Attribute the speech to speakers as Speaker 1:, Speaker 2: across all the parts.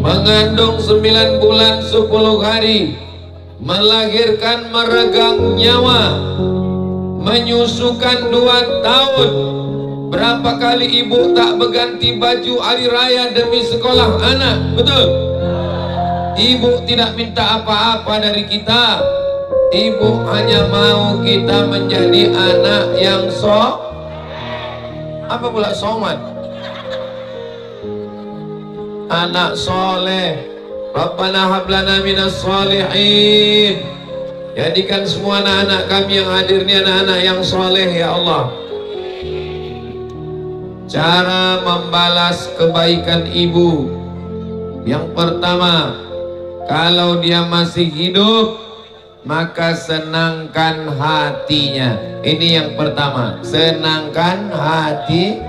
Speaker 1: mengandung 9 bulan 10 hari, melahirkan meregang nyawa, menyusukan 2 tahun. Berapa kali ibu tak berganti baju hari raya demi sekolah anak? Betul? Ibu tidak minta apa-apa dari kita. Ibu hanya mau kita menjadi anak yang apa pula somat? Anak soleh. Rabbana hablana minas solihin. Jadikan semua anak-anak kami yang hadir ini anak-anak yang soleh ya Allah. Cara membalas kebaikan ibu, yang pertama, kalau dia masih hidup, maka senangkan hatinya. Ini yang pertama, senangkan hati.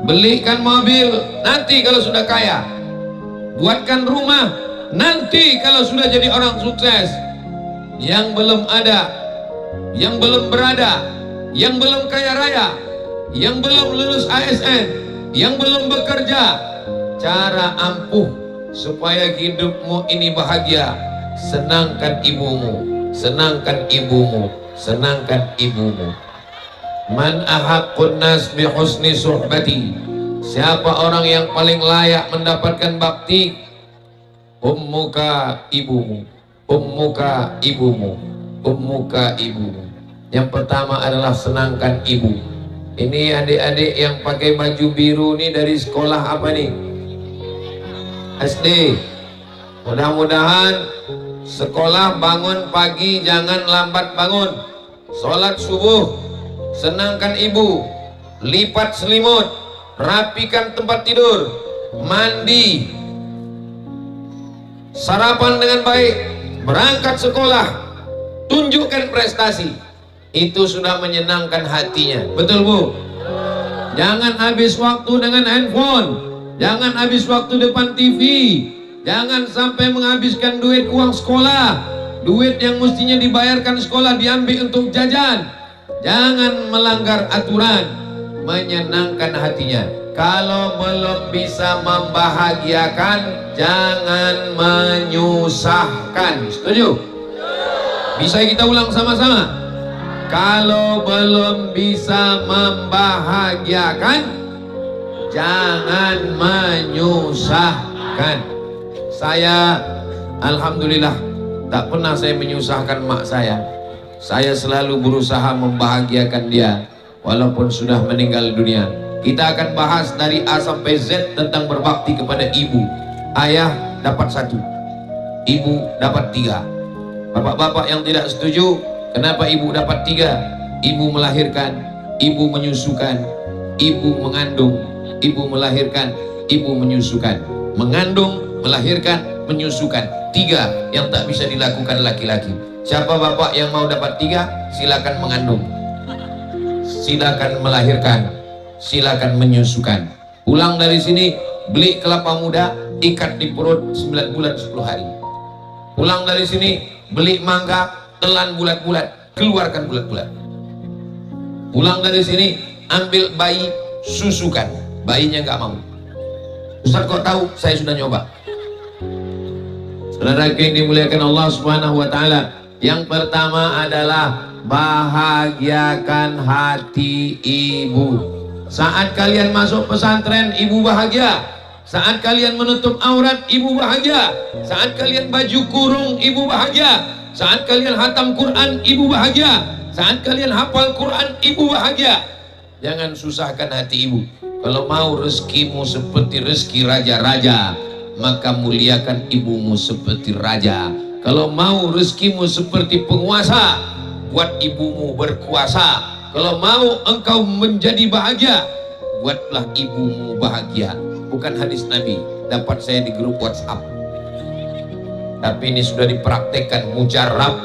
Speaker 1: Belikan mobil nanti kalau sudah kaya, buatkan rumah nanti kalau sudah jadi orang sukses. Yang belum ada, yang belum berada, yang belum kaya raya, yang belum lulus ASN, yang belum bekerja, cara ampuh supaya hidupmu ini bahagia, senangkan ibumu, senangkan ibumu, senangkan ibumu. Man ahaqqun nas bi husni suhbati. Siapa orang yang paling layak mendapatkan bakti? Ummuka, ibumu. Ummuka, ibumu. Ummuka, ibumu. Yang pertama adalah senangkan ibu. Ini adik-adik yang pakai baju biru nih dari sekolah apa nih? SD. Mudah-mudahan sekolah bangun pagi, jangan lambat bangun. Sholat subuh, senangkan ibu, lipat selimut, rapikan tempat tidur, mandi, sarapan dengan baik, berangkat sekolah, tunjukkan prestasi. Itu sudah menyenangkan hatinya. Betul Bu? Jangan habis waktu dengan handphone, jangan habis waktu depan TV, jangan sampai menghabiskan duit uang sekolah, duit yang mestinya dibayarkan sekolah diambil untuk jajan. Jangan melanggar aturan. Menyenangkan hatinya. Kalau belum bisa membahagiakan, jangan menyusahkan. Setuju? Bisa kita ulang sama-sama? Kalau belum bisa membahagiakan, jangan menyusahkan. Saya alhamdulillah tak pernah saya menyusahkan mak saya. Saya selalu berusaha membahagiakan dia walaupun sudah meninggal dunia. Kita akan bahas dari A sampai Z tentang berbakti kepada ibu. Ayah dapat 1, ibu dapat 3. Bapak-bapak yang tidak setuju, kenapa ibu dapat 3? Ibu melahirkan, ibu menyusukan, ibu mengandung, ibu melahirkan, ibu menyusukan. Mengandung, melahirkan, menyusukan. 3 yang tak bisa dilakukan laki-laki. Siapa bapak yang mau dapat 3? Silakan mengandung, silakan melahirkan, silakan menyusukan. Pulang dari sini, beli kelapa muda, ikat di perut 9 bulan 10 hari. Pulang dari sini, beli mangga, telan bulat-bulat, keluarkan bulat-bulat. Pulang dari sini, ambil bayi, susukan. Bayinya nggak mau. Ustaz kok tahu? Saya sudah nyoba. Saudara yang dimuliakan Allah Subhanahu wa taala, yang pertama adalah bahagiakan hati ibu. Saat kalian masuk pesantren, ibu bahagia. Saat kalian menutup aurat, ibu bahagia. Saat kalian baju kurung, ibu bahagia. Saat kalian hatam Quran, ibu bahagia. Saat kalian hafal Quran, ibu bahagia. Jangan susahkan hati ibu. Kalau mau rezekimu seperti rezeki raja-raja, maka muliakan ibumu seperti raja. Kalau mau rezekimu seperti penguasa, buat ibumu berkuasa. Kalau mau engkau menjadi bahagia, buatlah ibumu bahagia. Bukan hadis Nabi, dapat saya di grup WhatsApp. Tapi ini sudah dipraktekkan, mujarab.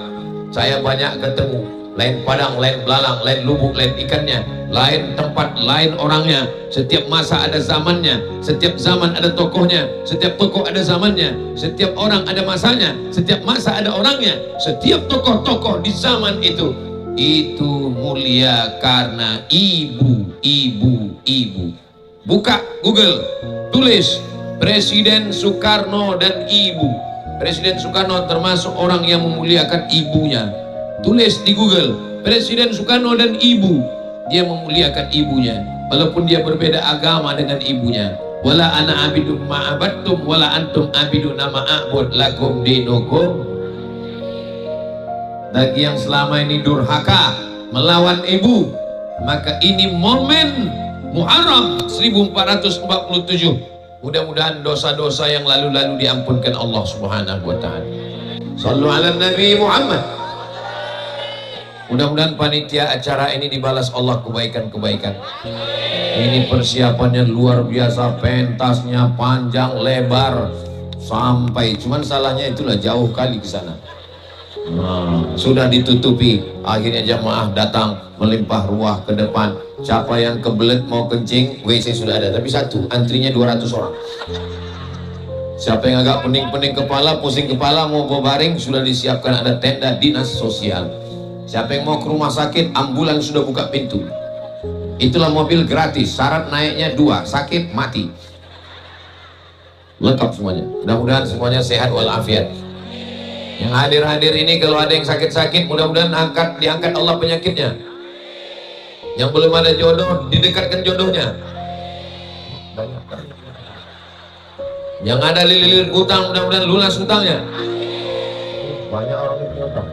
Speaker 1: Saya banyak ketemu, lain padang, lain belalang, lain lubuk, lain ikannya, lain tempat, lain orangnya. Setiap masa ada zamannya, setiap zaman ada tokohnya, setiap tokoh ada zamannya, setiap orang ada masanya, setiap masa ada orangnya, setiap tokoh-tokoh di zaman itu mulia karena ibu. Buka Google, tulis Presiden Soekarno dan ibu. Presiden Soekarno termasuk orang yang memuliakan ibunya. Tulis di Google, Presiden Soekarno dan ibu. Dia memuliakan ibunya, walaupun dia berbeda agama dengan ibunya. Wala ana abidum ma'abattum wala antum abiduna ma'abud lakum dinukum. Bagi yang selama ini durhaka melawan ibu, maka ini momen Muharram 1447. Mudah-mudahan dosa-dosa yang lalu-lalu diampunkan Allah Subhanahu wa taala. Shallu ala Nabi Muhammad. Mudah-mudahan panitia acara ini dibalas Allah kebaikan-kebaikan. Ini persiapannya luar biasa, pentasnya panjang lebar sampai, cuman salahnya itulah jauh kali ke sana. Sudah ditutupi, akhirnya jamaah datang melimpah ruah ke depan. Siapa yang kebelet mau kencing, WC sudah ada, tapi satu, antrinya 200 orang. Siapa yang agak pening-pening kepala, pusing kepala, mau berbaring, sudah disiapkan ada tenda dinas sosial. Siapa yang mau ke rumah sakit, ambulans sudah buka pintu. Itulah mobil gratis, syarat naiknya 2, sakit mati. Lengkap semuanya. Mudah-mudahan semuanya sehat walafiat. Yang hadir-hadir ini kalau ada yang sakit-sakit, mudah-mudahan diangkat Allah penyakitnya. Yang belum ada jodoh, didekatkan jodohnya. Yang ada lilit utang, mudah-mudahan lunas utangnya. Banyak orang yang punya utang.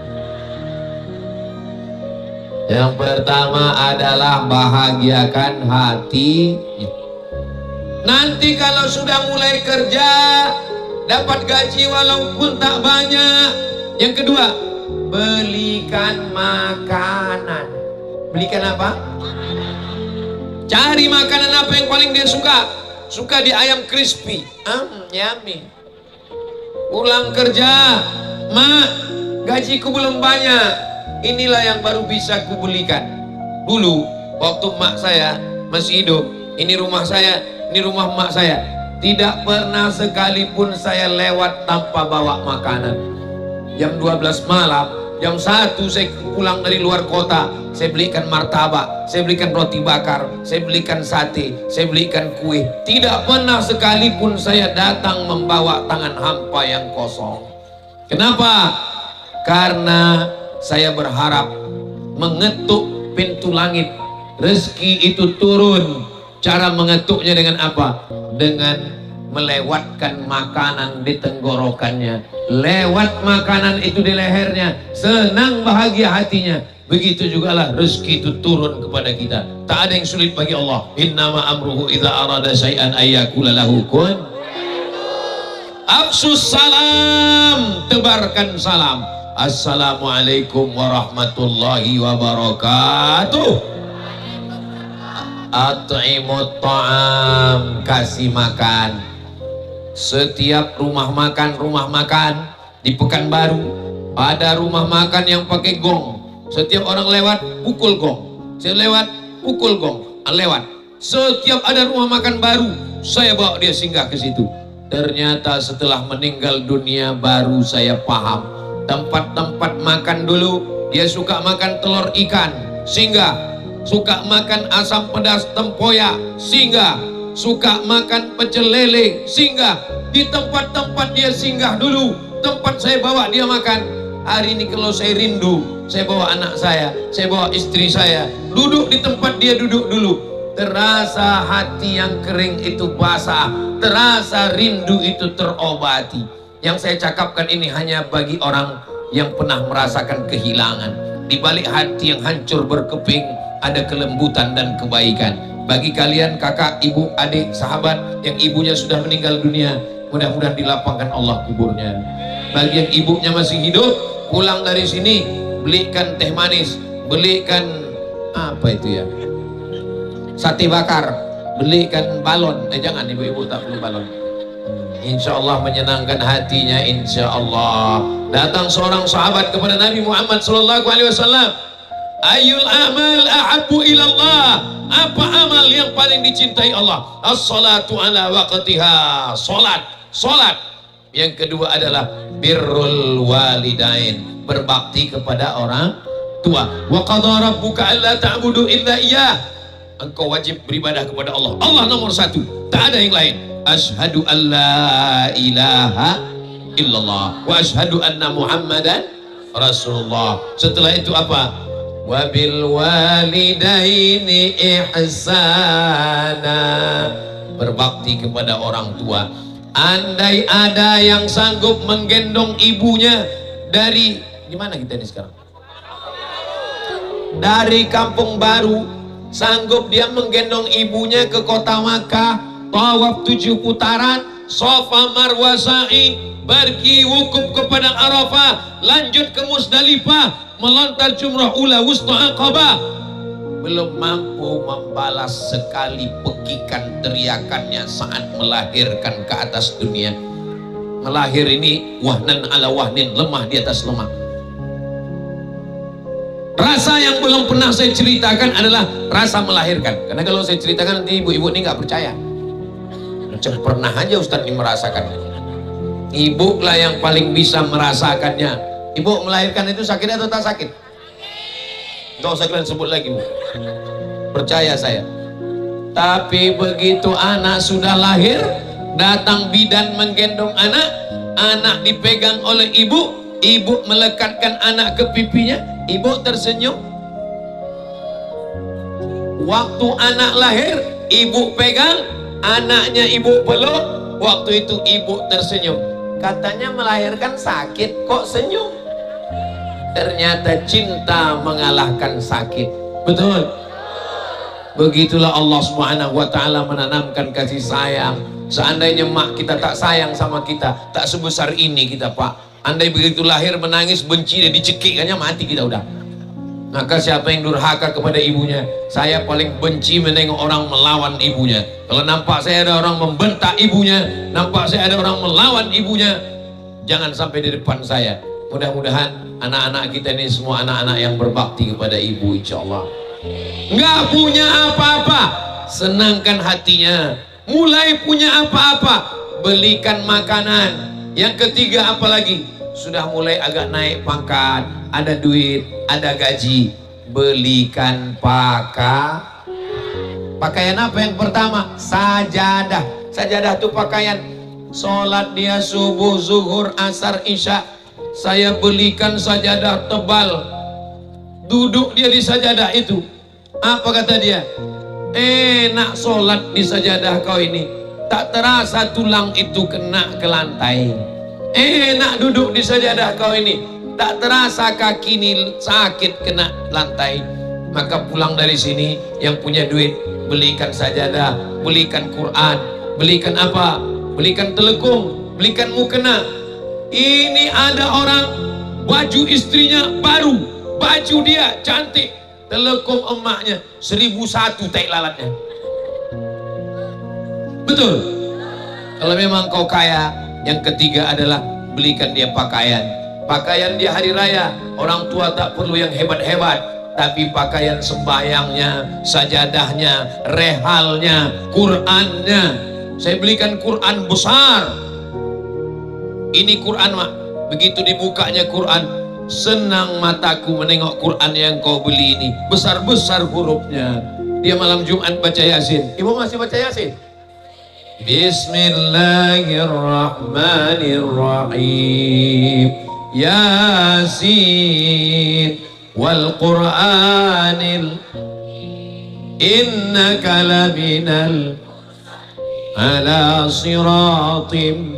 Speaker 1: Yang pertama adalah bahagiakan hati. Nanti kalau sudah mulai kerja, dapat gaji walaupun tak banyak. Yang kedua, belikan makanan. Belikan apa? Cari makanan apa yang paling dia suka. Suka di ayam crispy. Yummy. Pulang kerja, mak, gajiku belum banyak. Inilah yang baru bisa kubelikan. Dulu waktu mak saya masih hidup, ini rumah saya, ini rumah mak saya, tidak pernah sekalipun saya lewat tanpa bawa makanan. Jam 12 malam, jam 1 saya pulang dari luar kota, saya belikan martabak, saya belikan roti bakar, saya belikan sate, saya belikan kue. Tidak pernah sekalipun saya datang membawa tangan hampa yang kosong. Kenapa? Karena saya berharap mengetuk pintu langit, rezeki itu turun. Cara mengetuknya dengan apa? Dengan melewatkan makanan di tenggorokannya, lewat makanan itu di lehernya, senang bahagia hatinya. Begitu juga lah rezeki itu turun kepada kita. Tak ada yang sulit bagi Allah. Innama amruhu idza arada syai'an ayyakula lahu kun. Afsus salam, tebarkan salam. Assalamualaikum warahmatullahi wabarakatuh. At'imut ta'am, kasih makan. Setiap rumah makan di Pekanbaru ada rumah makan yang pakai gong. Setiap orang lewat pukul gong. Saya lewat pukul gong. Lewat. Setiap ada rumah makan baru, saya bawa dia singgah ke situ. Ternyata setelah meninggal dunia baru saya paham. Tempat-tempat makan dulu, dia suka makan telur ikan, singgah. Suka makan asam pedas tempoyak, singgah. Suka makan pecel lele, singgah. Di tempat-tempat dia singgah dulu, tempat saya bawa dia makan. Hari ini kalau saya rindu, saya bawa anak saya bawa istri saya, duduk di tempat dia duduk dulu. Terasa hati yang kering itu basah, terasa rindu itu terobati. Yang saya cakapkan ini hanya bagi orang yang pernah merasakan kehilangan. Di balik hati yang hancur berkeping ada kelembutan dan kebaikan. Bagi kalian kakak, ibu, adik, sahabat yang ibunya sudah meninggal dunia, mudah-mudahan dilapangkan Allah kuburnya. Bagi yang ibunya masih hidup, pulang dari sini belikan teh manis, belikan apa itu ya, sate bakar, belikan balon. Jangan ibu-ibu, tak perlu balon. Insya Allah menyenangkan hatinya. Insya Allah. Datang seorang sahabat kepada Nabi Muhammad SAW. Ayul amal ahabbu ilallah. Apa amal yang paling dicintai Allah? As-salatu ala waqtiha. Solat. Yang kedua adalah birrul walidain, berbakti kepada orang tua. Wa qadha rabbuka alla ta'budu illa iyyah. Engkau wajib beribadah kepada Allah. Allah nomor satu, tak ada yang lain. asyhadu an la ilaha illallah wa asyhadu anna Muhammadan Rasulullah. Setelah itu apa? Wabil walidaini ihsana, berbakti kepada orang tua. Andai ada yang sanggup menggendong ibunya dari, gimana kita ini sekarang, dari Kampung Baru, sanggup dia menggendong ibunya ke kota Makkah, tawaf 7 putaran, Safa Marwah sa'i, pergi wukuf ke Padang Arafah, lanjut ke Musdalifah, melontar jumrah ula wusta Aqabah, belum mampu membalas sekali pekikan teriakannya saat melahirkan ke atas dunia. Melahir ini wahnan ala wahnin, lemah di atas lemah. Rasa yang belum pernah saya ceritakan adalah rasa melahirkan. Karena kalau saya ceritakan nanti ibu-ibu ini nggak percaya. Macam pernah aja Ustadz ini merasakan. Ibu lah yang paling bisa merasakannya. Ibu melahirkan itu sakit atau tak sakit? Gak usah kalian sebut lagi, Bu. Percaya saya. Tapi begitu anak sudah lahir, datang bidan menggendong anak, anak dipegang oleh ibu, ibu melekatkan anak ke pipinya, ibu tersenyum. Waktu anak lahir, ibu pegang, anaknya ibu peluk, waktu itu ibu tersenyum. Katanya melahirkan sakit, kok senyum? Ternyata cinta mengalahkan sakit. Betul. Begitulah Allah Subhanahu wa ta'ala menanamkan kasih sayang. Seandainya mak kita tak sayang sama kita, tak sebesar ini kita, Pak. Andai begitu lahir menangis, benci, dia dicekik, kayaknya mati kita udah. Maka siapa yang durhaka kepada ibunya? Saya paling benci menengok orang melawan ibunya. Kalau nampak saya ada orang membentak ibunya, nampak saya ada orang melawan ibunya, jangan sampai di depan saya. Mudah-mudahan anak-anak kita ini semua anak-anak yang berbakti kepada ibu, insya Allah. Nggak punya apa-apa, senangkan hatinya. Mulai punya apa-apa, belikan makanan. Yang ketiga apa lagi? Sudah mulai agak naik pangkat, ada duit, ada gaji, belikan pakaian. Apa yang pertama? Sajadah. Sajadah itu pakaian. Sholat dia subuh, zuhur, asar, isya, saya belikan sajadah tebal. Duduk dia di sajadah itu, apa kata dia? Enak sholat di sajadah kau ini, tak terasa tulang itu kena ke lantai. Enak duduk di sajadah kau ini, tak terasa kaki ini sakit kena lantai. Maka pulang dari sini, yang punya duit belikan sajadah, belikan Quran, belikan apa? Belikan telekung, belikan mukena. Ini ada orang baju istrinya baru, baju dia cantik, telekung emaknya 1001 tai lalatnya. Betul. Kalau memang kau kaya, yang ketiga adalah belikan dia pakaian. Pakaian dia hari raya, orang tua tak perlu yang hebat-hebat, tapi pakaian sembahyangnya, sajadahnya, rehalnya, Qurannya. Saya belikan Quran besar. Ini Quran, mak. Begitu dibukanya Quran, senang mataku menengok Quran yang kau beli ini. Besar-besar hurufnya. Dia malam Jumat baca Yasin. Ibu masih baca Yasin? Bismillahirrahmanirrahim. Yasin wal Qur'anil innaka laminal ala siratim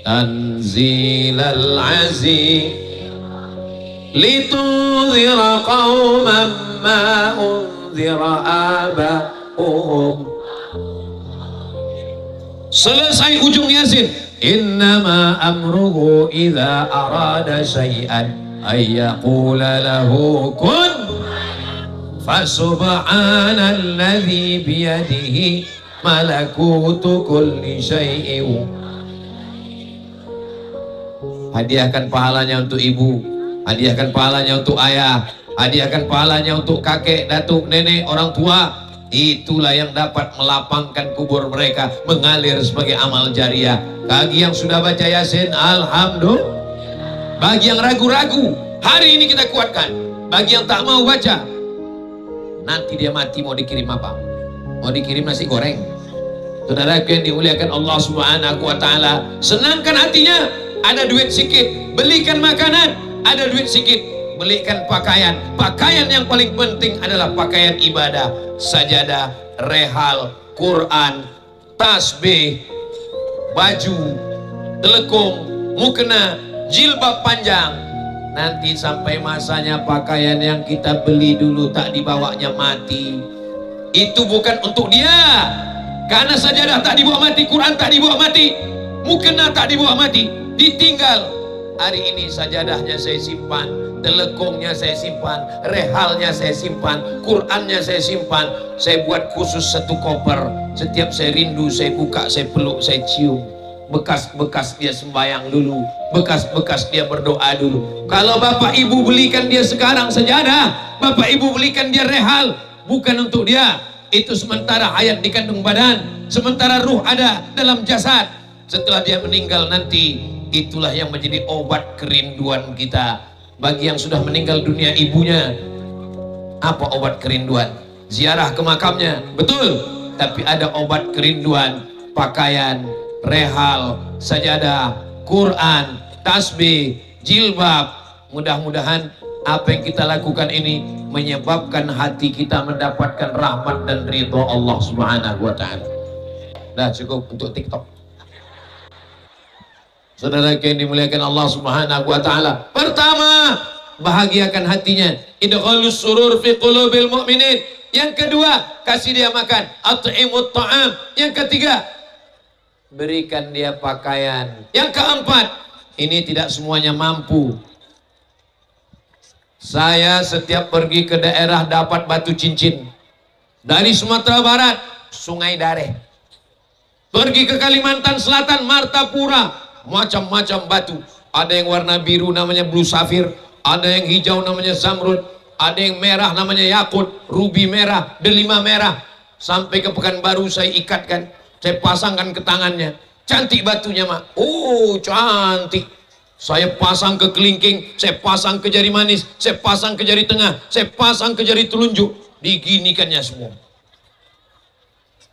Speaker 1: tanzilal aziz litunzira qauman ma unzira aba'uhum. Selesai ujung Yasin, innama amruhu idza arada syai'an ayyaqula lahu kun fasubhanalladzi biyadihi malakutu kulli syai'in. Hadiahkan pahalanya untuk ibu, hadiahkan pahalanya untuk ayah, hadiahkan pahalanya untuk kakek, datuk, nenek, orang tua. Itulah yang dapat melapangkan kubur mereka, mengalir sebagai amal jariah. Bagi yang sudah baca Yasin, alhamdulillah. Bagi yang ragu-ragu, hari ini kita kuatkan. Bagi yang tak mau baca, nanti dia mati mau dikirim apa? Mau dikirim nasi goreng? Saudaraku yang dimuliakan Allah Subhanahu wa taala, senangkan hatinya. Ada duit sedikit, belikan makanan. Ada duit sedikit, belikan pakaian. Pakaian yang paling penting adalah pakaian ibadah, sajadah, rehal, Quran, tasbih, baju, telekung, mukena, jilbab panjang. Nanti sampai masanya pakaian yang kita beli dulu tak dibawanya mati. Itu bukan untuk dia. Karena sajadah tak dibawa mati, Quran tak dibawa mati, mukena tak dibawa mati, ditinggal. Hari ini sajadahnya saya simpan, telekungnya saya simpan, rehalnya saya simpan, Qurannya saya simpan. Saya buat khusus satu koper. Setiap saya rindu, saya buka, saya peluk, saya cium. Bekas-bekas dia sembahyang dulu, bekas-bekas dia berdoa dulu. Kalau bapak ibu belikan dia sekarang sajadah, bapak ibu belikan dia rehal, bukan untuk dia. Itu sementara hayat dikandung badan, sementara ruh ada dalam jasad. Setelah dia meninggal nanti, itulah yang menjadi obat kerinduan kita. Bagi yang sudah meninggal dunia ibunya, apa obat kerinduan? Ziarah ke makamnya, betul. Tapi ada obat kerinduan, pakaian, rehal, sajadah, Quran, tasbih, jilbab. Mudah-mudahan apa yang kita lakukan ini menyebabkan hati kita mendapatkan rahmat dan ridho Allah Subhanahu wa ta'ala. Dah cukup untuk TikTok. Saudara yang dimuliakan Allah Subhanahu wa ta'ala, pertama, bahagiakan hatinya, idkhalus surur fi qulubil mu'minin. Yang kedua, kasih dia makan, at'imut ta'am. Yang ketiga, berikan dia pakaian. Yang keempat, ini tidak semuanya mampu. Saya setiap pergi ke daerah dapat batu cincin. Dari Sumatera Barat, Sungai Dareh. Pergi ke Kalimantan Selatan, Martapura, macam-macam batu. Ada yang warna biru namanya blue sapphire, ada yang hijau namanya zamrud, ada yang merah namanya yakut, ruby merah, delima merah. Sampai ke Pekanbaru saya ikatkan, saya pasangkan ke tangannya. Cantik batunya, Mak. Oh, cantik. Saya pasang ke kelingking, saya pasang ke jari manis, saya pasang ke jari tengah, saya pasang ke jari telunjuk. Diginikannya semua.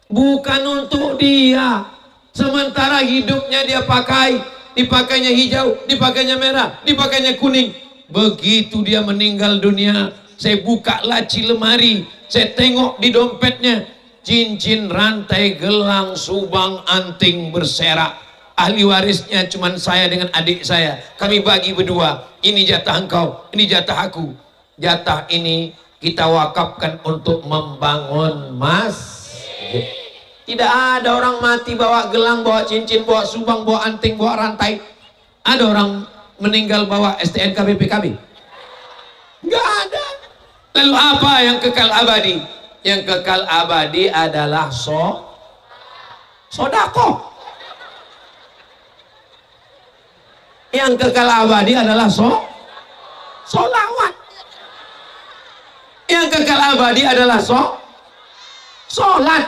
Speaker 1: Bukan untuk dia. Sementara hidupnya dia pakai, dipakainya hijau, dipakainya merah, dipakainya kuning. Begitu dia meninggal dunia, saya buka laci lemari, saya tengok di dompetnya, cincin, rantai, gelang, subang, anting berserak. Ahli warisnya cuman saya dengan adik saya. Kami bagi berdua. Ini jatah engkau, ini jatah aku. Jatah ini kita wakafkan untuk membangun masjid. Tidak ada orang mati bawa gelang, bawa cincin, bawa subang, bawa anting, bawa rantai. Ada orang meninggal bawa STNK BPKB? Enggak ada. Lalu apa yang kekal abadi? Yang kekal abadi adalah sodako. Yang kekal abadi adalah solawat. Yang kekal abadi adalah solat.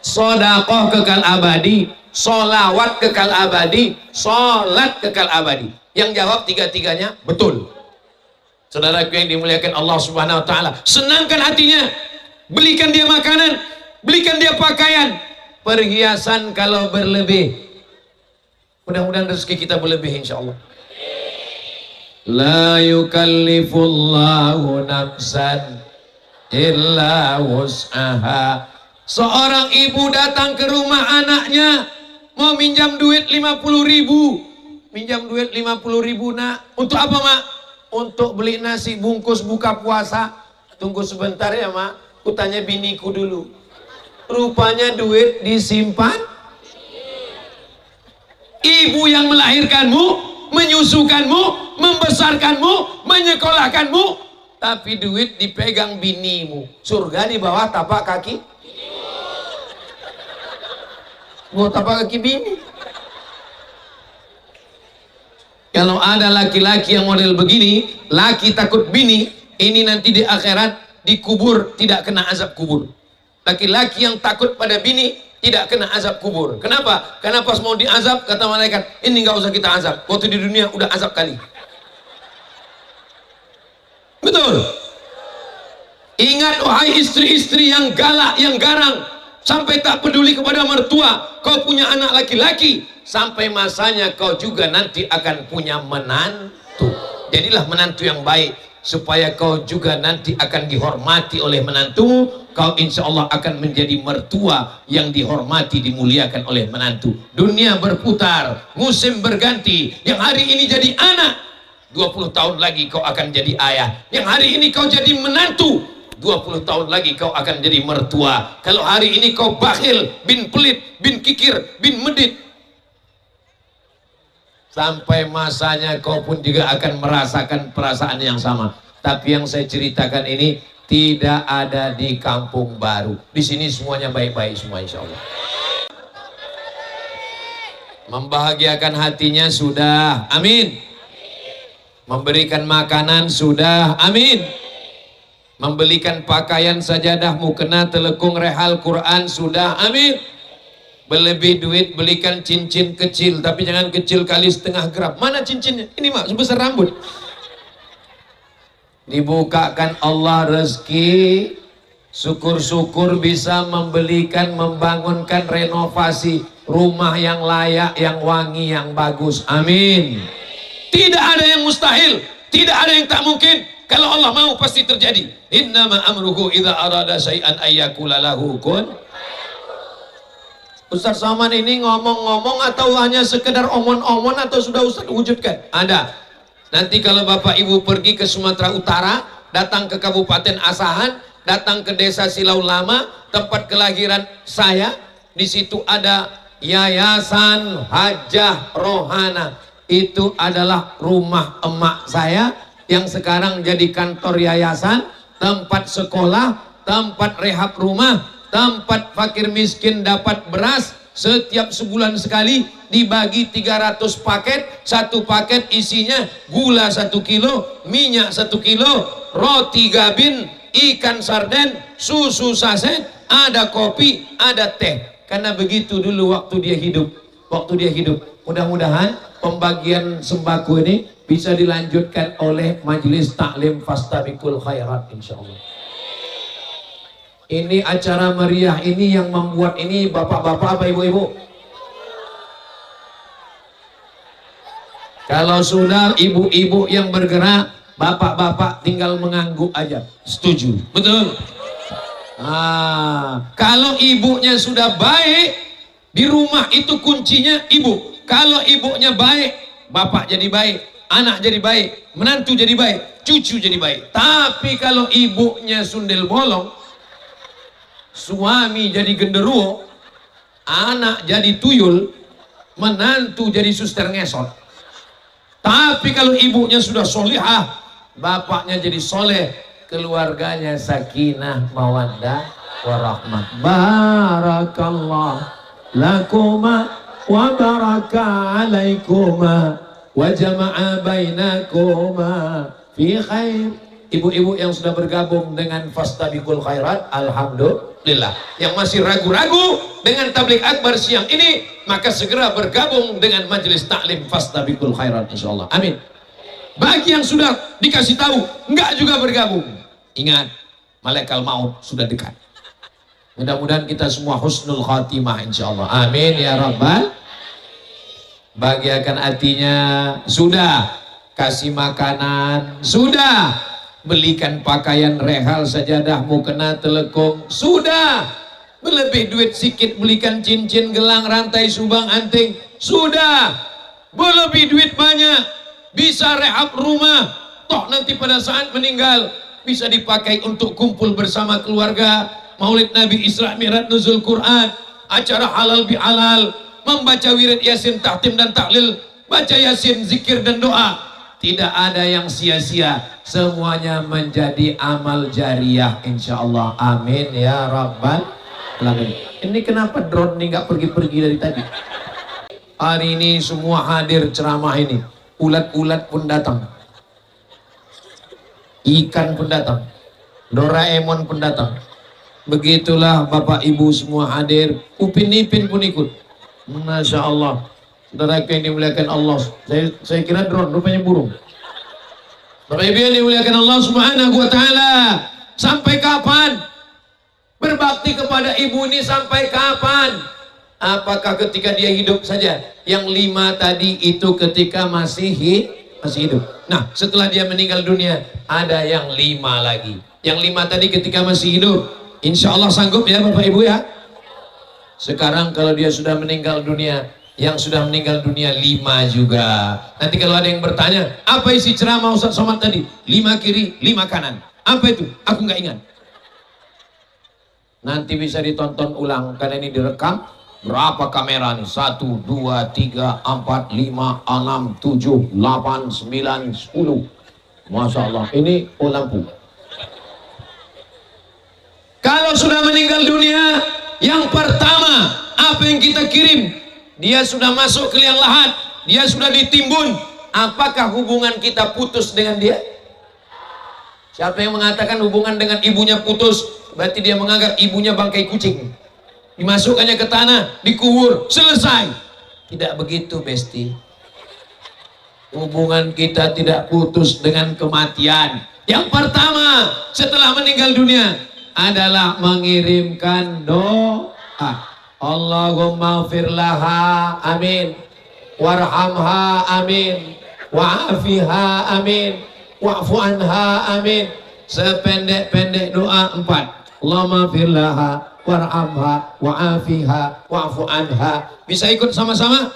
Speaker 1: Sodakoh kekal abadi, solawat kekal abadi, solat kekal abadi. Yang jawab tiga-tiganya betul. Saudaraku yang dimuliakan Allah Subhanahu wa ta'ala, senangkan hatinya, belikan dia makanan, belikan dia pakaian, perhiasan kalau berlebih. Mudah-mudahan rezeki kita berlebih insyaallah. La yukallifullahu nafsan illa wus'aha. Seorang ibu datang ke rumah anaknya, mau minjam duit 50.000. Minjam duit 50.000, nak. Untuk apa, Mak? Untuk beli nasi bungkus buka puasa. Tunggu sebentar ya, Mak. Kutanya biniku dulu. Rupanya duit disimpan. Ibu yang melahirkanmu, menyusukanmu, membesarkanmu, menyekolahkanmu, tapi duit dipegang binimu. Surga di bawah tapak kaki. Bawah tapak kaki bini. Kalau ada laki-laki yang model begini, laki takut bini, ini nanti di akhirat dikubur tidak kena azab kubur. Laki-laki yang takut pada bini tidak kena azab kubur. Kenapa? Karena pas mau diazab kata malaikat, ini nggak usah kita azab. Waktu di dunia udah azab kali. Betul. Ingat wahai istri-istri yang galak, yang garang, sampai tak peduli kepada mertua. Kau punya anak laki-laki, sampai masanya kau juga nanti akan punya menantu. Jadilah menantu yang baik, supaya kau juga nanti akan dihormati oleh menantu. Kau insya Allah akan menjadi mertua yang dihormati, dimuliakan oleh menantu. Dunia berputar, musim berganti. Yang hari ini jadi anak, 20 tahun lagi kau akan jadi ayah. Yang hari ini kau jadi menantu, 20 tahun lagi kau akan jadi mertua. Kalau hari ini kau bakhil, bin pelit, bin kikir, bin medit, sampai masanya kau pun juga akan merasakan perasaan yang sama. Tapi yang saya ceritakan ini tidak ada di Kampung Baru. Di sini semuanya baik-baik semua insya Allah. Membahagiakan hatinya sudah, amin. Memberikan makanan sudah, amin. Membelikan pakaian sajadah mukena telekung rehal Quran sudah, amin. Berlebih duit belikan cincin kecil, tapi jangan kecil kali setengah gram. Mana cincinnya? Ini mak sebesar rambut. Dibukakan Allah rezeki, syukur-syukur bisa membelikan, membangunkan, renovasi rumah yang layak, yang wangi, yang bagus, amin. Tidak ada yang mustahil, tidak ada yang tak mungkin. Kalau Allah mau pasti terjadi. Innama amruhu idza arada syai'an ayyakula lahu kun. Ustaz Saman ini ngomong-ngomong atau hanya sekedar omon-omon atau sudah Ustaz wujudkan? Ada. Nanti kalau Bapak Ibu pergi ke Sumatera Utara, datang ke Kabupaten Asahan, datang ke Desa Silau Lama, tempat kelahiran saya, di situ ada Yayasan Hajah Rohana. Itu adalah rumah emak saya yang sekarang jadi kantor yayasan, tempat sekolah, tempat rehab rumah, tempat fakir miskin dapat beras. Setiap sebulan sekali dibagi 300 paket. Satu paket isinya gula 1 kilo, minyak 1 kilo, roti gabin, ikan sarden, susu saset, ada kopi, ada teh. Karena begitu dulu waktu dia hidup. Mudah-mudahan pembagian sembako ini bisa dilanjutkan oleh majelis taklim Fastabiqul Khairat insyaallah. Ini acara meriah ini yang membuat ini bapak-bapak apa ibu-ibu? Kalau sudah ibu-ibu yang bergerak, bapak-bapak tinggal mengangguk aja. Setuju? Betul? Kalau ibunya sudah baik, di rumah itu kuncinya ibu. Kalau ibunya baik, bapak jadi baik, anak jadi baik, menantu jadi baik, cucu jadi baik. Tapi kalau ibunya sundel bolong, suami jadi genderuwo, anak jadi tuyul, menantu jadi suster ngesot. Tapi kalau ibunya sudah solihah, bapaknya jadi soleh, keluarganya sakinah, mawaddah, warahmah. Barakallah lakuma wa baraka alaikuma wa jama'a bainakuma fi khair. Ibu-ibu yang sudah bergabung dengan Fastabiqul Khairat, alhamdulillah. Yang masih ragu-ragu dengan tabligh akbar siang ini, maka segera bergabung dengan majelis taklim Fastabiqul Khairat insyaallah. Amin. Bagi yang sudah dikasih tahu enggak juga bergabung, ingat malaikat maut sudah dekat. Mudah-mudahan kita semua husnul khatimah insyaallah. Amin ya rabbal. Bahagiakan hatinya sudah, kasih makanan sudah, belikan pakaian rehal sajadah mukena telekung sudah, berlebih duit sikit belikan cincin gelang rantai subang anting sudah, berlebih duit banyak bisa rehab rumah, toh nanti pada saat meninggal bisa dipakai untuk kumpul bersama keluarga, maulid Nabi, Isra Mi'raj, nuzul Quran, acara halal bihalal, membaca wirid yasin, tahtim dan tahlil, baca yasin, zikir dan doa. Tidak ada yang sia-sia, semuanya menjadi amal jariah insyaallah. Amin ya rabbal alamin. Ini kenapa drone ini nggak pergi-pergi dari tadi? Hari ini semua hadir ceramah ini, ulat-ulat pun datang, ikan pun datang, Doraemon pun datang. Begitulah Bapak Ibu semua hadir, Upin Ipin pun ikut. Masya Allah. Saudaraku yang dimuliakan Allah, saya kira drone, rupanya burung. Bapak Ibu yang dimuliakan Allah Subhanahu wa ta'ala, Sampai kapan? Berbakti kepada ibu ini sampai kapan? Apakah ketika dia hidup saja? Yang 5 tadi itu ketika masih hidup. Nah, setelah dia meninggal dunia, ada yang 5 lagi. Yang 5 tadi ketika masih hidup. Insya Allah sanggup ya Bapak Ibu ya. Sekarang kalau dia sudah meninggal dunia, yang sudah meninggal dunia 5 juga. Nanti kalau ada yang bertanya, apa isi ceramah Ustaz Somad tadi? 5 kiri, 5 kanan. Apa itu? Aku nggak ingat. Nanti bisa ditonton ulang karena ini direkam. Berapa kamera nih? 1, 2, 3, 4, 5, 6, 7, 8, 9, 10. Masya Allah. Ini lampu. Kalau sudah meninggal dunia, yang pertama apa yang kita kirim? Dia sudah masuk ke liang lahat, dia sudah ditimbun. Apakah hubungan kita putus dengan dia? Siapa yang mengatakan hubungan dengan ibunya putus, berarti dia menganggap ibunya bangkai kucing. Dimasukkannya ke tanah, dikubur, selesai. Tidak begitu, Besti. Hubungan kita tidak putus dengan kematian. Yang pertama setelah meninggal dunia adalah mengirimkan doa. Allahumma firlaha, amin. Warhamha, amin. Wa'afiha, amin. Wa'fu anha, amin. Sependek-pendek doa 4. Allahumma firlaha, warhamha, wa'afiha, wa'fu anha. Bisa ikut sama-sama?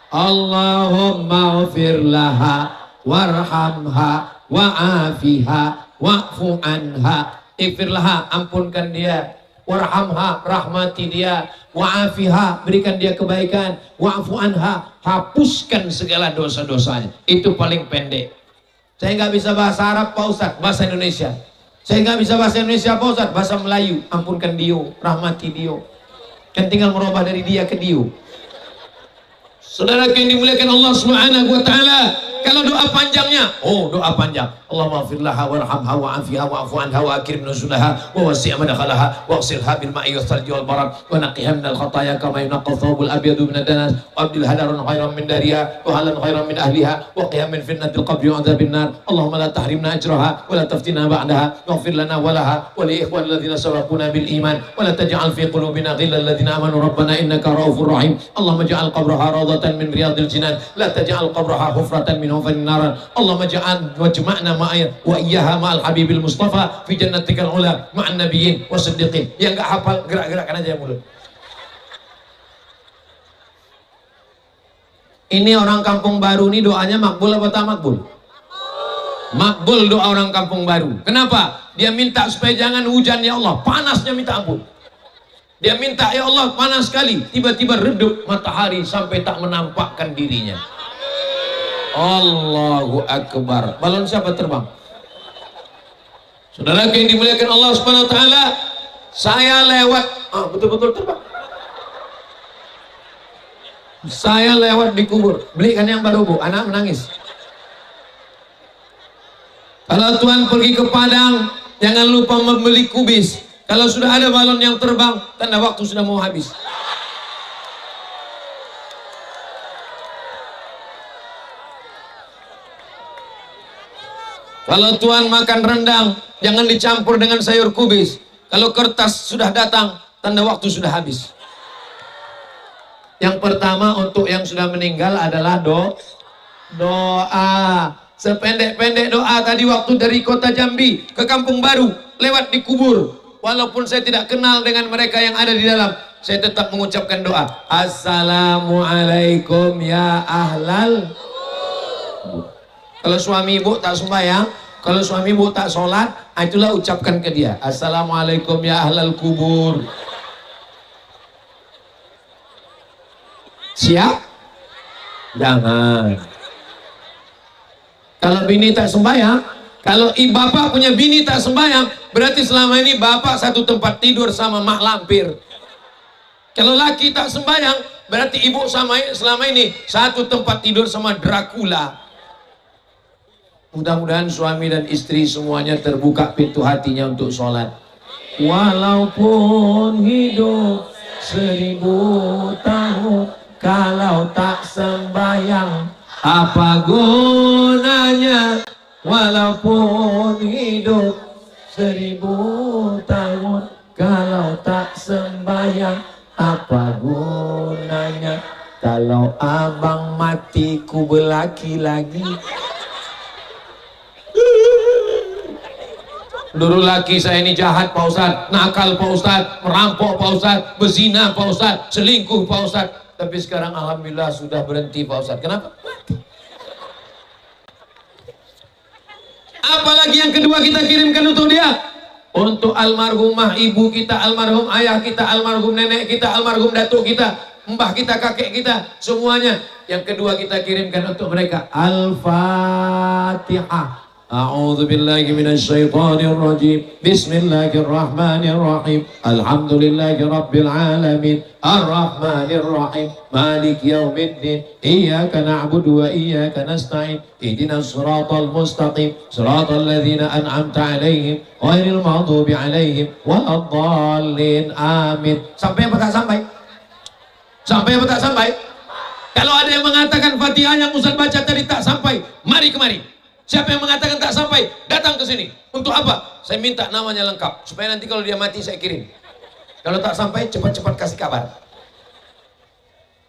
Speaker 1: Allahumma firlaha, warhamha, wa'afiha, wa'fu anha. Ighfirlaha, ampunkan dia. Warhamha, rahmati dia. Wa'afiha, berikan dia kebaikan. Wa'fu anha, hapuskan segala dosa-dosanya. Itu paling pendek. Saya nggak bisa bahasa Arab Pak Ustadz, bahasa Indonesia. Saya nggak bisa bahasa Indonesia Pak Ustadz, bahasa Melayu. Ampunkan dia, rahmati dia. Kan tinggal merubah dari dia ke dia. Saudara yang dimuliakan Allah Subhanahu wa taala, kalau doa panjangnya, doa panjang. Allahumma firlaha warhamha wa'afiha wa'fu anha wa akrim nuzulaha wa wasi' madkhalaha waghsilha bil ma'i wath-thalji wal barad wa naqqiha minal khataaya kama yunqqa thawbul abyadu minad danas wa abdil hadaran khairan min dariha wa halan khairan min ahliha wa qiyam min fitnatil qabri wa adzabin nar. Allahumma la tahrimna ajraha wa la taftina ba'daha waghfir lana wa laha wa li ikhwanil ladzina sabaquna bil iman wa la taj'al fi qulubina ghillal ladzina amanu rabbana innaka ra'ufur rahim. Allahumma ij'al qabraha rawdatan min riyadil jinan la taj'al qabraha hufratan min hufrin nar. Allahumma ij'al wajma'na wa iyyaha ma'al habibil mustafa fi jannatikal ula ma'an nabiyyin wasiddiqin. Yang enggak hafal gerak-gerakkan aja mulut. Ini orang kampung baru ini doanya makbul apa tak makbul? Makbul doa orang kampung baru. Kenapa? Dia minta supaya jangan hujan ya Allah, panasnya minta ampun. Dia minta ya Allah panas sekali, tiba-tiba redup matahari sampai tak menampakkan dirinya. Allahu Akbar. Balon siapa terbang? Saudara yang dimuliakan Allah Subhanahu wa taala, saya lewat betul-betul terbang. Saya lewat di kubur. Belikan yang baru Bu, anak menangis. Kalau Tuhan pergi ke Padang, jangan lupa membeli kubis. Kalau sudah ada balon yang terbang, tanda waktu sudah mau habis. Kalau Tuhan makan rendang, jangan dicampur dengan sayur kubis. Kalau kertas sudah datang, tanda waktu sudah habis. Yang pertama untuk yang sudah meninggal adalah doa. Sependek-pendek doa tadi waktu dari kota Jambi ke Kampung Baru, lewat di kubur. Walaupun saya tidak kenal dengan mereka yang ada di dalam, saya tetap mengucapkan doa. Assalamualaikum ya ahlal. Kalau suami ibu tak sembahyang, kalau suami ibu tak sholat, itulah ucapkan ke dia. Assalamualaikum ya ahlal kubur. Siap? Jangan. Kalau bini tak sembahyang, kalau bapak punya bini tak sembahyang, berarti selama ini bapak satu tempat tidur sama mak lampir. Kalau laki tak sembahyang, berarti ibu selama ini satu tempat tidur sama Dracula. Mudah-mudahan suami dan istri semuanya terbuka pintu hatinya untuk sholat. Walaupun hidup 1000 tahun, kalau tak sembahyang, apa gunanya? Walaupun hidup 1000 tahun kalau tak sembahyang, apa gunanya? Kalau abang mati ku belaki lagi. Dulu laki saya ini jahat Pak Ustadz, nakal Pak Ustadz, merampok Pak Ustadz, berzina Pak Ustadz, selingkuh Pak Ustadz. Tapi sekarang alhamdulillah sudah berhenti Pak Ustadz. Kenapa? Apalagi yang kedua kita kirimkan untuk dia, untuk almarhumah ibu kita, almarhum ayah kita, almarhum nenek kita, almarhum datuk kita, mbah kita, kakek kita, semuanya. Yang kedua kita kirimkan untuk mereka Al-Fatihah. A'udzu billahi minasyaitonir rajim. Bismillahirrahmanirrahim. Alhamdulillahi rabbil alamin. Arrahmanir rahim. Maliki yaumiddin. Iyyaka na'budu wa iyyaka nasta'in. Ihdinas siratal mustaqim. Siratal ladzina an'amta 'alaihim ghairil maghdubi 'alaihim waladdallin. Amin. Sampai apa tak sampai? Sampai apa tak sampai? Kalau ada yang mengatakan Fatihah yang Ustaz baca tadi tak sampai, mari kemari. Siapa yang mengatakan tak sampai, datang ke sini. Untuk apa? Saya minta namanya lengkap, supaya nanti kalau dia mati saya kirim. Kalau tak sampai, cepat-cepat kasih kabar.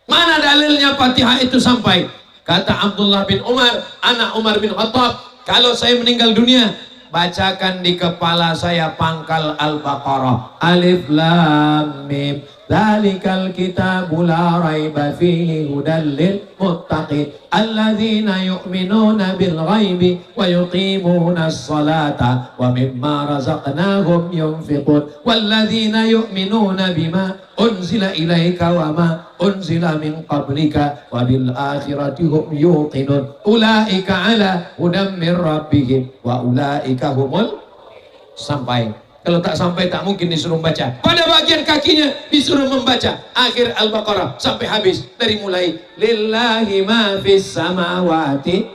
Speaker 1: Mana dalilnya Fatihah itu sampai? Kata Abdullah bin Umar, anak Umar bin Khattab, kalau saya meninggal dunia, bacakan di kepala saya pangkal Al-Baqarah. Alif Lam Mim. Dzalikal kitabu la raiba fihi hudal lil muttaqin alladzina yu'minuna bil ghaibi wa yuqimuna as-salata wa mimma razaqnahum yunfiqun walladzina yu'minuna bima unzila ilaika wa ma unzila min qablika wa bil akhirati hum yuqinun ulaika ala hudam min rabbihim wa ulaika humul. Sampai. Kalau tak sampai tak mungkin disuruh membaca. Pada bagian kakinya disuruh membaca akhir Al-Baqarah sampai habis, dari mulai lillahi ma fis samawati,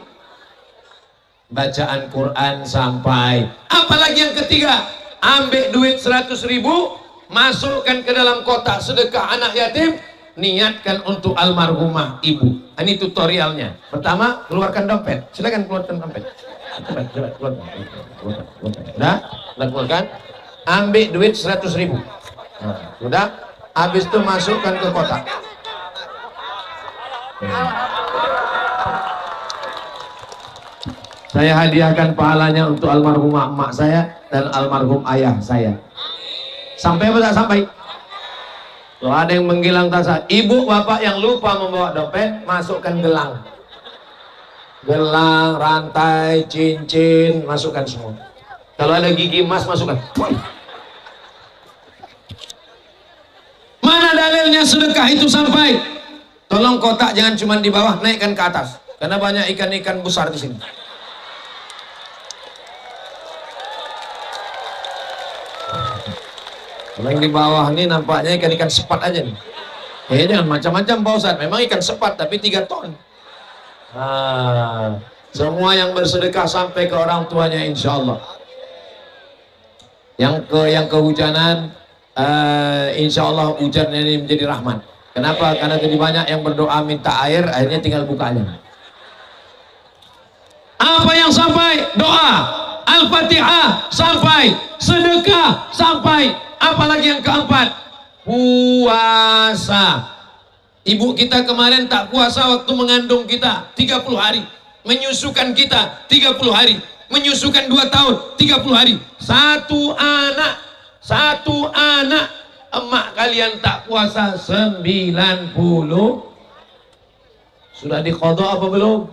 Speaker 1: bacaan Quran sampai. Apalagi yang ketiga, ambil duit 100.000, masukkan ke dalam kotak sedekah anak yatim, niatkan untuk almarhumah ibu. Ini tutorialnya. Pertama, keluarkan dompet. Silakan keluarkan dompet. Keluarkan. Udah keluarkan. Ambil duit 100.000. Nah, sudah. Habis itu masukkan ke kotak. Saya hadiahkan pahalanya untuk almarhumah emak saya dan almarhum ayah saya. Sampai apa tak sampai? Kalau ada yang menggilang tasa, ibu bapak yang lupa membawa dompet, masukkan gelang. Gelang, rantai, cincin, masukkan semua. Kalau ada gigi emas, masukkan. Mana dalilnya sedekah itu sampai? Tolong kotak jangan cuma di bawah, naikkan ke atas. Karena banyak ikan-ikan besar di sini. Kalau yang di bawah ini nampaknya ikan-ikan sepat aja nih. Jangan macam-macam Pak Ustadz. Memang ikan sepat tapi 3 ton. Semua yang bersedekah sampai ke orang tuanya insya Allah. Yang kehujanan, insya Allah hujannya ini menjadi rahmat. Kenapa? Karena tadi banyak yang berdoa minta air, akhirnya tinggal bukanya. Apa yang sampai? Doa, Al-Fatihah sampai, sedekah sampai. Apalagi yang keempat, puasa. Ibu kita kemarin tak puasa waktu mengandung kita 30 hari, menyusukan kita 30 hari, menyusukan 2 tahun 30 hari. Satu anak emak kalian tak puasa 90. Sudah diqodok apa belum?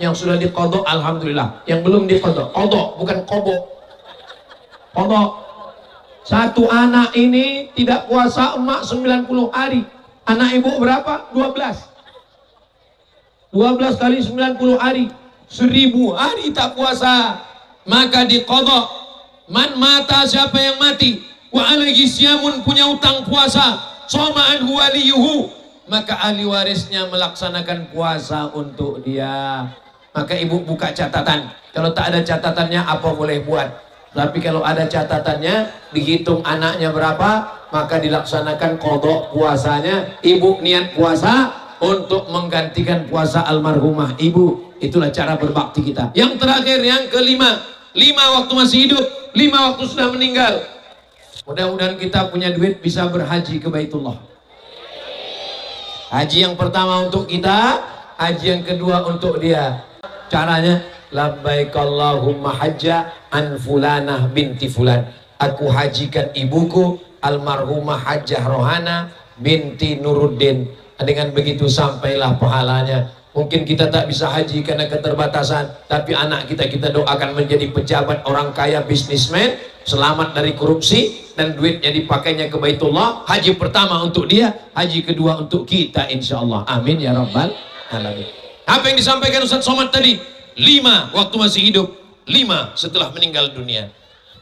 Speaker 1: Yang sudah diqodok alhamdulillah. Yang belum diqodok, qodok bukan qobok, qodok. Satu anak ini tidak puasa emak 90 hari. Anak ibu berapa? 12. 12 kali 90 hari, 1000 hari tak puasa. Maka diqodok. Man mata, siapa yang mati, wa alaihi syamun, punya utang puasa, soma anhu waliyuhu, maka ahli warisnya melaksanakan puasa untuk dia. Maka ibu buka catatan. Kalau tak ada catatannya apa boleh buat. Tapi kalau ada catatannya, dihitung anaknya berapa, maka dilaksanakan qodok puasanya. Ibu niat puasa untuk menggantikan puasa almarhumah ibu. Itulah cara berbakti kita. Yang terakhir, yang kelima, 5 waktu masih hidup, 5 waktu sudah meninggal. Mudah-mudahan kita punya duit bisa berhaji ke Baitullah. Haji yang pertama untuk kita, haji yang kedua untuk dia. Caranya, labbaik Allahumma hajja an fulanah binti fulan. Aku hajikan ibuku almarhumah Hajjah Rohana binti Nuruddin. Dengan begitu sampailah pahalanya. Mungkin kita tak bisa haji karena keterbatasan, tapi anak kita doakan menjadi pejabat, orang kaya, bisnismen, selamat dari korupsi, dan duitnya dipakainya ke Baitullah. Haji pertama untuk dia, haji kedua untuk kita, insya Allah. Amin ya rabbal alamin. Apa yang disampaikan Ustaz Somad tadi? 5 waktu masih hidup, 5 setelah meninggal dunia.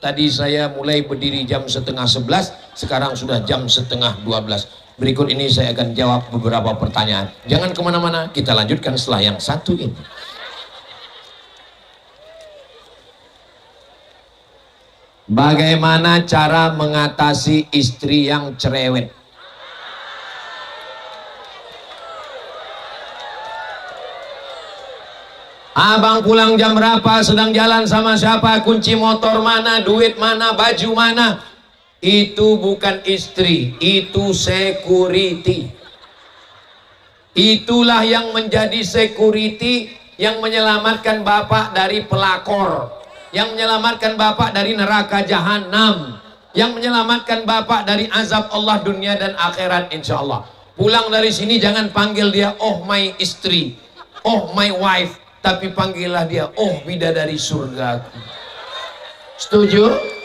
Speaker 1: Tadi saya mulai berdiri jam setengah 11, sekarang sudah jam setengah 12. Berikut ini saya akan jawab beberapa pertanyaan. Jangan kemana-mana, kita lanjutkan setelah yang satu ini. Bagaimana cara mengatasi istri yang cerewet? Abang pulang jam berapa, sedang jalan sama siapa, kunci motor mana, duit mana, baju mana. Itu bukan istri, itu security. Itulah yang menjadi security, yang menyelamatkan bapak dari pelakor, yang menyelamatkan bapak dari neraka jahanam, yang menyelamatkan bapak dari azab Allah dunia dan akhirat, insya Allah. Pulang dari sini jangan panggil dia oh my istri, oh my wife, tapi panggillah dia oh bidadari surga. Setuju?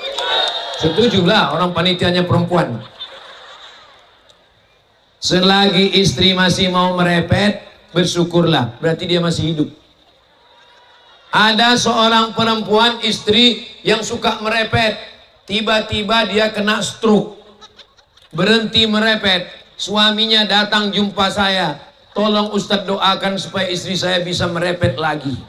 Speaker 1: Setujulah orang panitianya perempuan. Selagi istri masih mau merepet, bersyukurlah, berarti dia masih hidup. Ada seorang perempuan istri yang suka merepet, tiba-tiba dia kena stroke, berhenti merepet. Suaminya datang jumpa saya, tolong Ustadz doakan supaya istri saya bisa merepet lagi.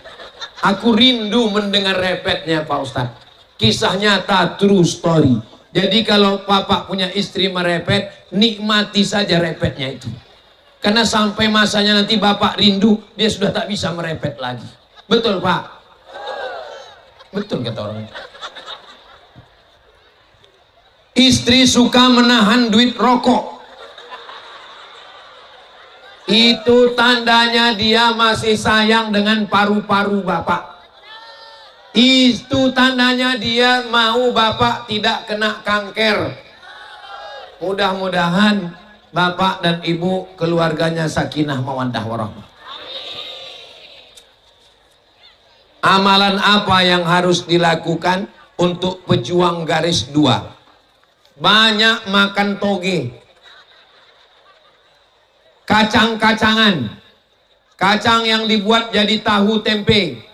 Speaker 1: Aku rindu mendengar repetnya Pak Ustadz. Kisah nyata, true story. Jadi kalau bapak punya istri merepet, nikmati saja repetnya itu. Karena sampai masanya nanti bapak rindu, dia sudah tak bisa merepet lagi. Betul Pak? Betul kata orang. Istri suka menahan duit rokok. Itu tandanya dia masih sayang dengan paru-paru bapak. Itu tandanya dia mau bapak tidak kena kanker. Mudah-mudahan bapak dan ibu keluarganya sakinah mawaddah warahmah. Amalan apa yang harus dilakukan untuk pejuang garis 2? Banyak makan toge, kacang-kacangan, kacang yang dibuat jadi tahu tempe.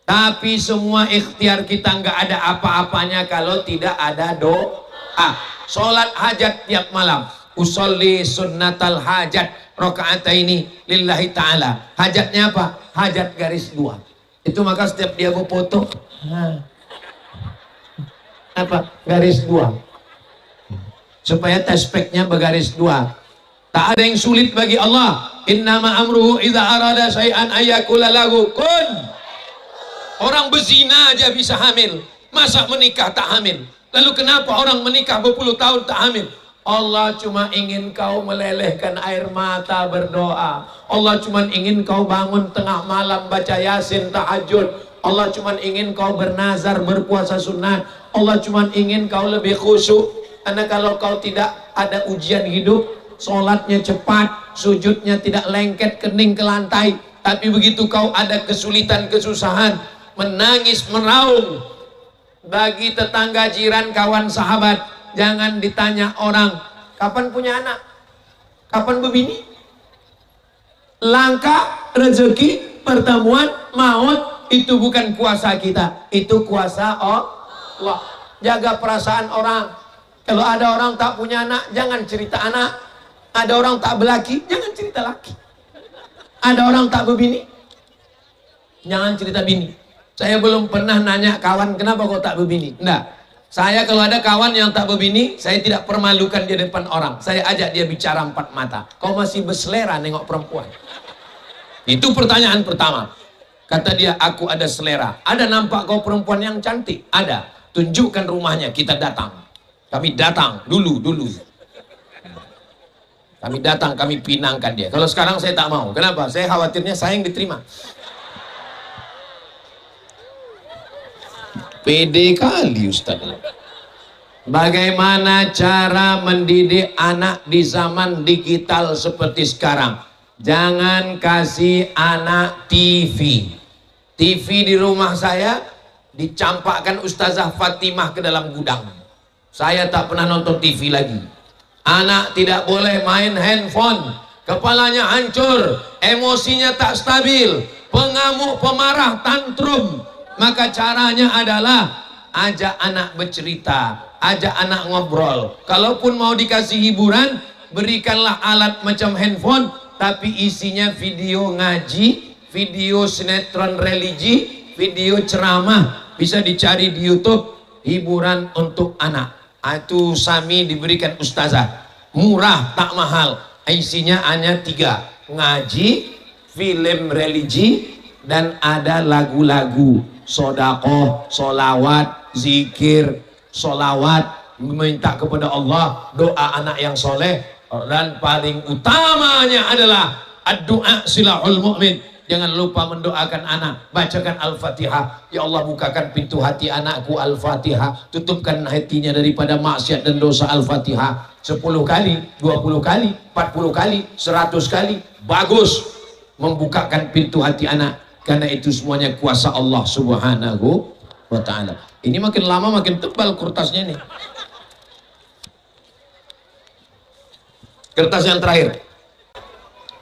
Speaker 1: Tapi semua ikhtiar kita nggak ada apa-apanya kalau tidak ada doa. Sholat hajat tiap malam, usolli sunnatal hajat rakaataini lillahi ta'ala. Hajatnya apa? Hajat garis 2. Itu maka setiap dia mau foto, apa? Garis 2. Supaya taspeknya bergaris 2. Tak ada yang sulit bagi Allah. Innama amruhu idza arada syai'an ayyakula lahu kun. Orang berzina aja bisa hamil, masa menikah tak hamil? Lalu kenapa orang menikah berpuluh tahun tak hamil? Allah cuma ingin kau melelehkan air mata berdoa. Allah cuma ingin kau bangun tengah malam baca yasin tahajud. Allah cuma ingin kau bernazar berpuasa sunat. Allah cuma ingin kau lebih khusyuk. Karena kalau kau tidak ada ujian hidup, sholatnya cepat, sujudnya tidak lengket kening ke lantai. Tapi begitu kau ada kesulitan, kesusahan, menangis, meraung bagi tetangga, jiran, kawan, sahabat. Jangan ditanya orang kapan punya anak, kapan berbini. Langkah, rezeki, pertemuan, maut, itu bukan kuasa kita, itu kuasa Allah. Jaga perasaan orang. Kalau ada orang tak punya anak, jangan cerita anak. Ada orang tak berlaki, jangan cerita laki. Ada orang tak berbini, jangan cerita bini. Saya belum pernah nanya kawan kenapa kau tak berbini. Enggak. Saya kalau ada kawan yang tak berbini, saya tidak permalukan di depan orang. Saya ajak dia bicara 4 mata. Kau masih berselera nengok perempuan? Itu pertanyaan pertama. Kata dia, aku ada selera. Ada nampak kau perempuan yang cantik? Ada. tunjukkan rumahnya, kita datang. Kami datang dulu. Kami datang, kami pinangkan dia. Kalau sekarang saya tak mau. Kenapa? Saya khawatirnya saya yang diterima. Pede kali Ustaz. Bagaimana cara mendidik anak di zaman digital seperti sekarang? Jangan kasih anak TV. TV di rumah saya dicampakkan Ustazah Fatimah ke dalam gudang. Saya tak pernah nonton TV lagi. Anak tidak boleh main handphone. Kepalanya hancur, emosinya tak stabil, pengamuk, pemarah, tantrum. Maka caranya adalah ajak anak bercerita, ajak anak ngobrol. Kalaupun mau dikasih hiburan, berikanlah alat macam handphone, tapi isinya video ngaji, video sinetron religi, video ceramah. Bisa dicari di YouTube, hiburan untuk anak. Itu sami diberikan ustazah, murah tak mahal. Isinya hanya 3, ngaji, film religi, dan ada lagu-lagu sodakoh, solawat, zikir, solawat, meminta kepada Allah, doa anak yang soleh, dan paling utamanya adalah doa silahul mu'min. Jangan lupa mendoakan anak, bacakan Al-Fatihah. Ya Allah, bukakan pintu hati anakku, Al-Fatihah. Tutupkan hatinya daripada maksiat dan dosa, Al-Fatihah. 10 kali, 20 kali, 40 kali, 100 kali. Bagus membukakan pintu hati anak, karena itu semuanya kuasa Allah Subhanahu wa ta'ala. Ini makin lama makin tebal kertasnya nih. Kertas yang terakhir.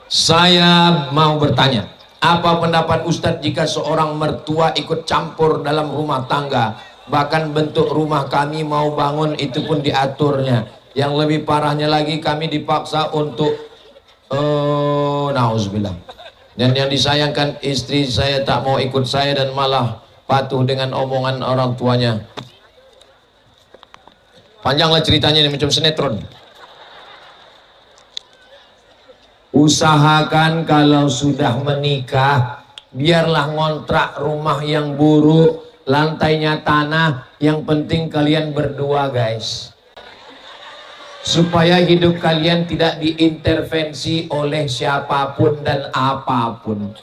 Speaker 1: Saya mau bertanya, apa pendapat Ustadz jika seorang mertua ikut campur dalam rumah tangga? Bahkan bentuk rumah kami mau bangun itu pun diaturnya. Yang lebih parahnya lagi, kami dipaksa untuk nauzubillah. Dan yang disayangkan, istri saya tak mau ikut saya dan malah patuh dengan omongan orang tuanya. Panjanglah ceritanya, ini macam sinetron. Usahakan kalau sudah menikah, biarlah ngontrak rumah yang buruk, lantainya tanah, yang penting kalian berdua guys. Supaya hidup kalian tidak diintervensi oleh siapapun dan apapun.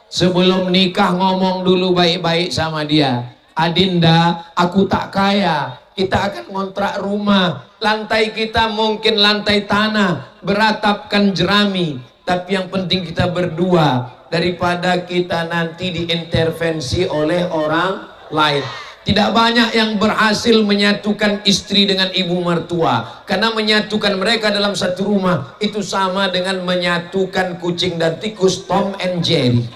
Speaker 1: Sebelum nikah ngomong dulu baik-baik sama dia. Adinda, aku tak kaya, kita akan ngontrak rumah, lantai kita mungkin lantai tanah, beratapkan jerami, tapi yang penting kita berdua, daripada kita nanti diintervensi oleh orang lain. Tidak banyak yang berhasil menyatukan istri dengan ibu mertua, karena menyatukan mereka dalam satu rumah itu sama dengan menyatukan kucing dan tikus, Tom and Jerry.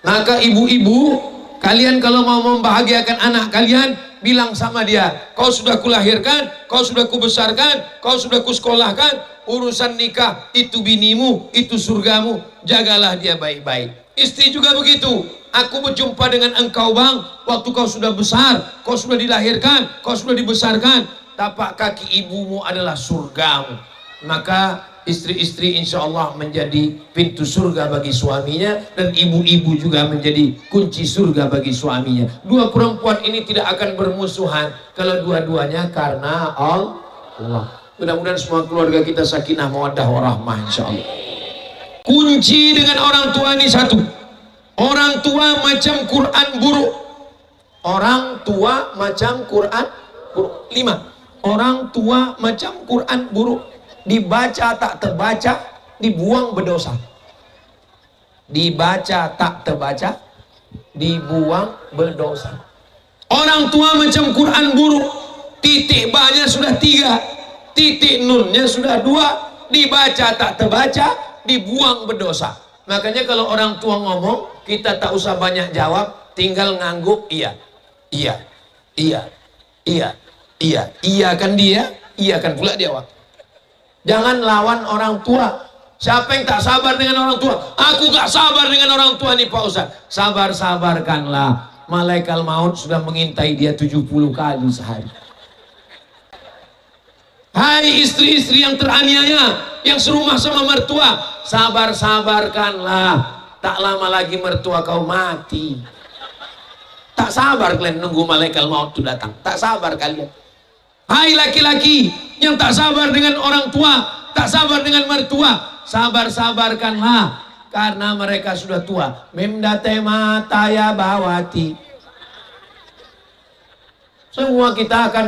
Speaker 1: Maka ibu-ibu, kalian kalau mau membahagiakan anak kalian, bilang sama dia, kau sudah kulahirkan, kau sudah kubesarkan, kau sudah kusekolahkan, urusan nikah itu binimu, itu surgamu, jagalah dia baik-baik. Istri juga begitu. Aku berjumpa dengan engkau bang, waktu kau sudah besar, kau sudah dilahirkan, kau sudah dibesarkan, tapak kaki ibumu adalah surgamu. Maka istri-istri insya Allah menjadi pintu surga bagi suaminya, dan ibu-ibu juga menjadi kunci surga bagi suaminya. Dua perempuan ini tidak akan bermusuhan kalau dua-duanya karena Allah. Mudah-mudahan semua keluarga kita sakinah mawaddah warahmah insya Allah. Kunci dengan orang tua ini satu, orang tua macam Quran buruk. Orang tua macam Quran buruk. 5, orang tua macam Quran buruk, dibaca tak terbaca, dibuang berdosa. Dibaca tak terbaca, dibuang berdosa. Orang tua macam Quran buruk, titik ba-nya sudah 3, titik nun-nya sudah 2, dibaca tak terbaca, dibuang berdosa. Makanya kalau orang tua ngomong, kita tak usah banyak jawab, tinggal ngangguk iya, iya, iya, iya, iya, iya kan dia, iya kan pula dia. Jangan lawan orang tua. Siapa yang tak sabar dengan orang tua? Aku gak sabar dengan orang tua nih Pak Ustaz. Sabar-sabarkanlah. Malaikat maut sudah mengintai dia 70 kali sehari. Hai istri-istri yang teraniaya, yang serumah sama mertua, sabar-sabarkanlah. Tak lama lagi mertua kau mati. Tak sabar kalian nunggu malaikat maut itu datang. Tak sabar kalian. Hai laki-laki yang tak sabar dengan orang tua, tak sabar dengan mertua, sabar-sabarkanlah karena mereka sudah tua. Memdate mata ya bawati. Semua kita akan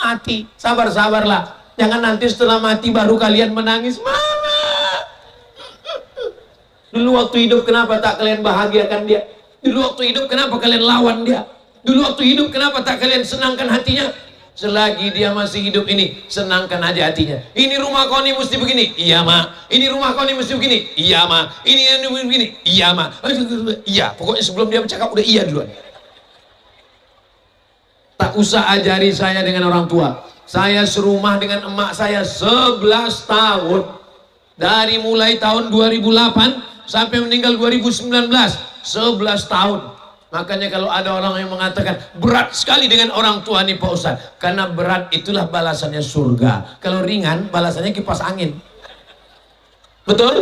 Speaker 1: mati. Sabar-sabarlah. Jangan nanti setelah mati baru kalian menangis. Mama. Dulu waktu hidup kenapa tak kalian bahagiakan dia? Dulu waktu hidup kenapa kalian lawan dia? Dulu waktu hidup kenapa tak kalian senangkan hatinya? Selagi dia masih hidup ini, senangkan aja hatinya. Ini rumah kau ini mesti begini. Iya, Ma. Ini rumah kau ini mesti begini. Iya, Ma. Ini begini. Iya, Ma. Iya. Pokoknya sebelum dia bercakap udah iya duluan. Tak usah ajari saya dengan orang tua. Saya serumah dengan emak saya 11 tahun. Dari mulai tahun 2008 sampai meninggal 2019. 11 tahun. Makanya kalau ada orang yang mengatakan berat sekali dengan orang tua nih Pak Ustaz. Karena berat itulah balasannya surga. Kalau ringan balasannya kipas angin. Betul?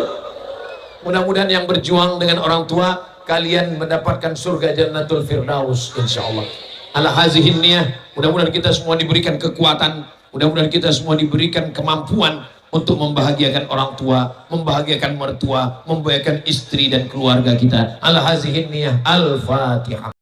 Speaker 1: Mudah-mudahan yang berjuang dengan orang tua, kalian mendapatkan surga Jannatul Firdaus insyaallah. Ala hazihin niyah, mudah-mudahan kita semua diberikan kekuatan, mudah-mudahan kita semua diberikan kemampuan untuk membahagiakan orang tua, membahagiakan mertua, membahagiakan istri dan keluarga kita. Ala hazihin niyah. Al-Fatihah.